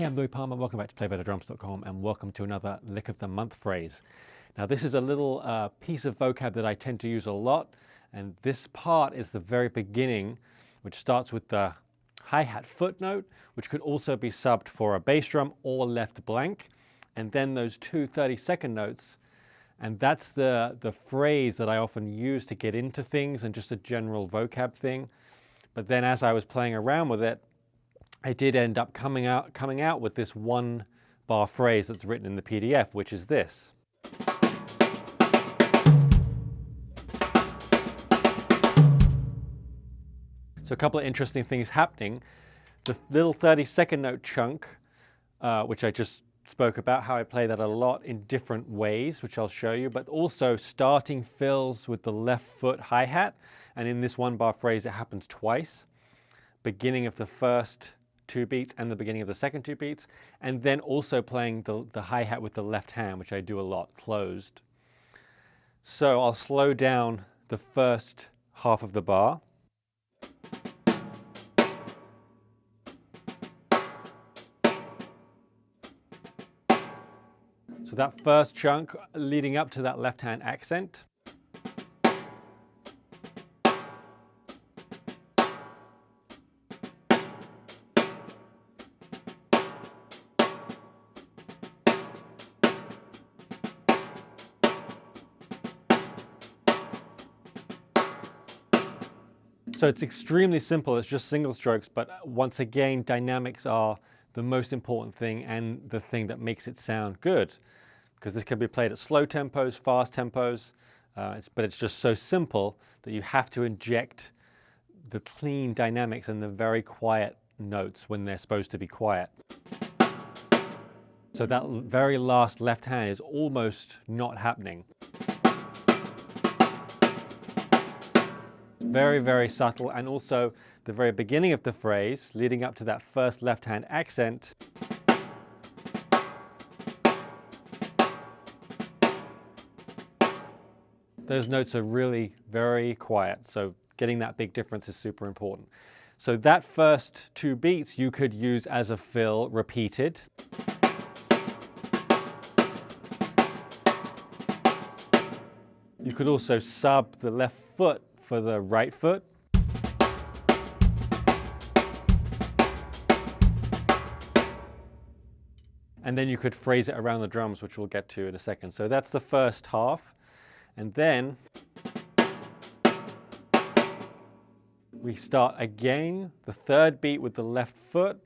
Hey, I'm Louie Palmer, welcome back to PlayBetterDrums.com and welcome to another Lick of the Month phrase. Now this is a little piece of vocab that I tend to use a lot, and this part is the very beginning, which starts with the hi-hat footnote, which could also be subbed for a bass drum or left blank, and then those two 30-second notes, and that's the phrase that I often use to get into things and just a general vocab thing. But then as I was playing around with it, I did end up coming out with this one bar phrase that's written in the PDF, which is this. So a couple of interesting things happening. The little 30-second note chunk, which I just spoke about, how I play that a lot in different ways, which I'll show you, but also starting fills with the left foot hi-hat. And in this one bar phrase, it happens twice. Beginning of the first two beats and the beginning of the second two beats, and then also playing the hi-hat with the left hand, which I do a lot, closed. So I'll slow down the first half of the bar. So that first chunk leading up to that left hand accent. So it's extremely simple, it's just single strokes, but once again, dynamics are the most important thing and the thing that makes it sound good. Because this can be played at slow tempos, fast tempos, but it's just so simple that you have to inject the clean dynamics and the very quiet notes when they're supposed to be quiet. So that very last left hand is almost not happening. Very, very subtle, and also the very beginning of the phrase, leading up to that first left-hand accent, those notes are really very quiet, so getting that big difference is super important. So that first two beats you could use as a fill repeated. You could also sub the left foot for the right foot. And then you could phrase it around the drums, which we'll get to in a second. So that's the first half. And then we start again, the third beat with the left foot.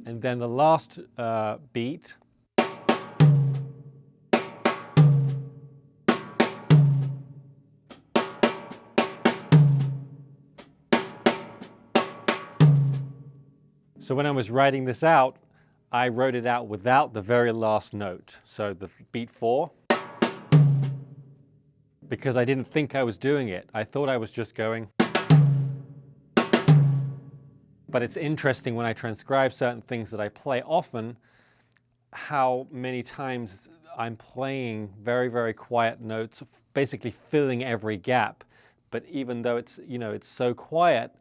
And then the last beat. So when I was writing this out, I wrote it out without the very last note. So the beat 4, because I didn't think I was doing it. I thought I was just going. But it's interesting when I transcribe certain things that I play often, how many times I'm playing very, very quiet notes, basically filling every gap. But even though it's, it's so quiet,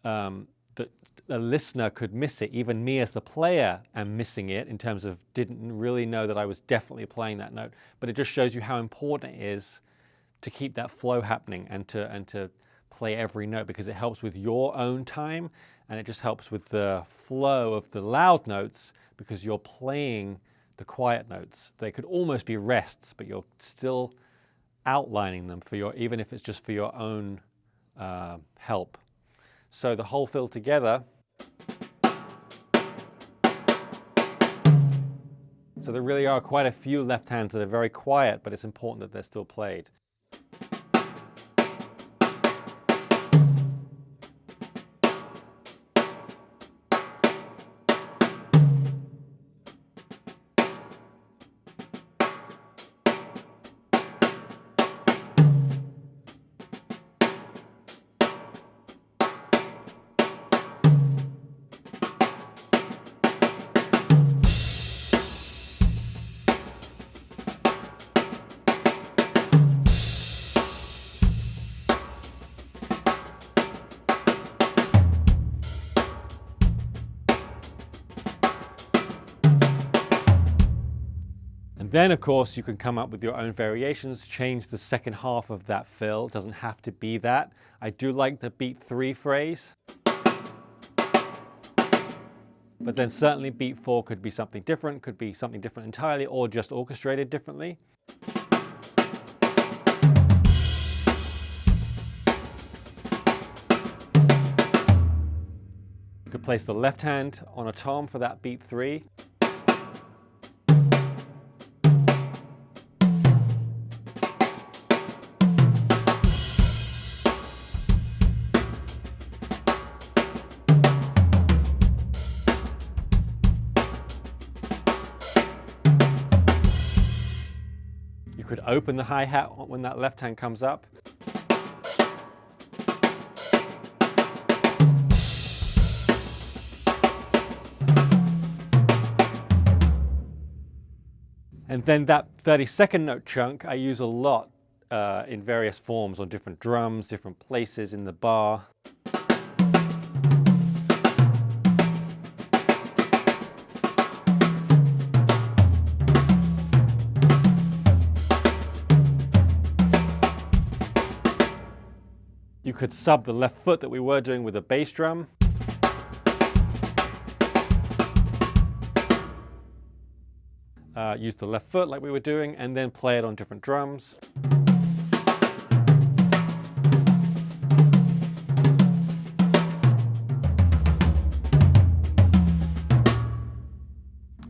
that a listener could miss it. Even me as the player am missing it in terms of didn't really know that I was definitely playing that note. But it just shows you how important it is to keep that flow happening and to play every note, because it helps with your own time and it just helps with the flow of the loud notes, because you're playing the quiet notes. They could almost be rests, but you're still outlining them for your, even if it's just for your own help. So the whole fill together. So there really are quite a few left hands that are very quiet, but it's important that they're still played. Then, of course, you can come up with your own variations, change the second half of that fill. It doesn't have to be that. I do like the beat 3 phrase. But then certainly beat 4 could be something different entirely, or just orchestrated differently. You could place the left hand on a tom for that beat 3. You could open the hi-hat when that left hand comes up. And then that 32nd note chunk I use a lot in various forms on different drums, different places in the bar. You could sub the left foot that we were doing with a bass drum. Use the left foot like we were doing, and then play it on different drums.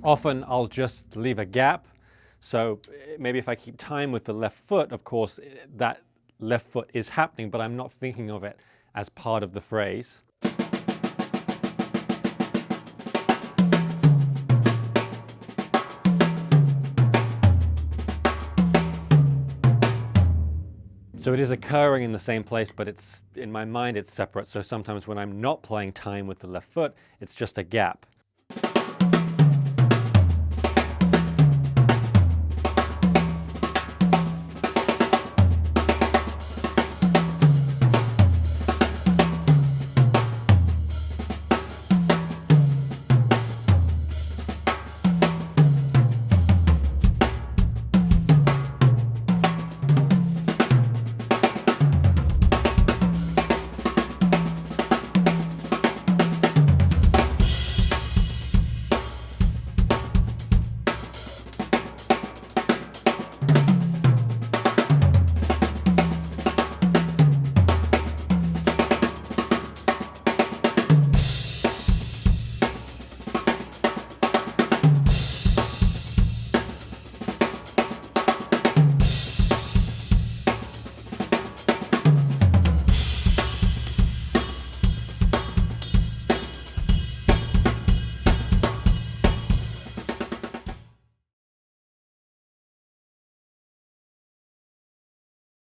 Often I'll just leave a gap. So maybe if I keep time with the left foot, of course, that left foot is happening, but I'm not thinking of it as part of the phrase. So it is occurring in the same place, but it's in my mind it's separate. So sometimes when I'm not playing time with the left foot, it's just a gap.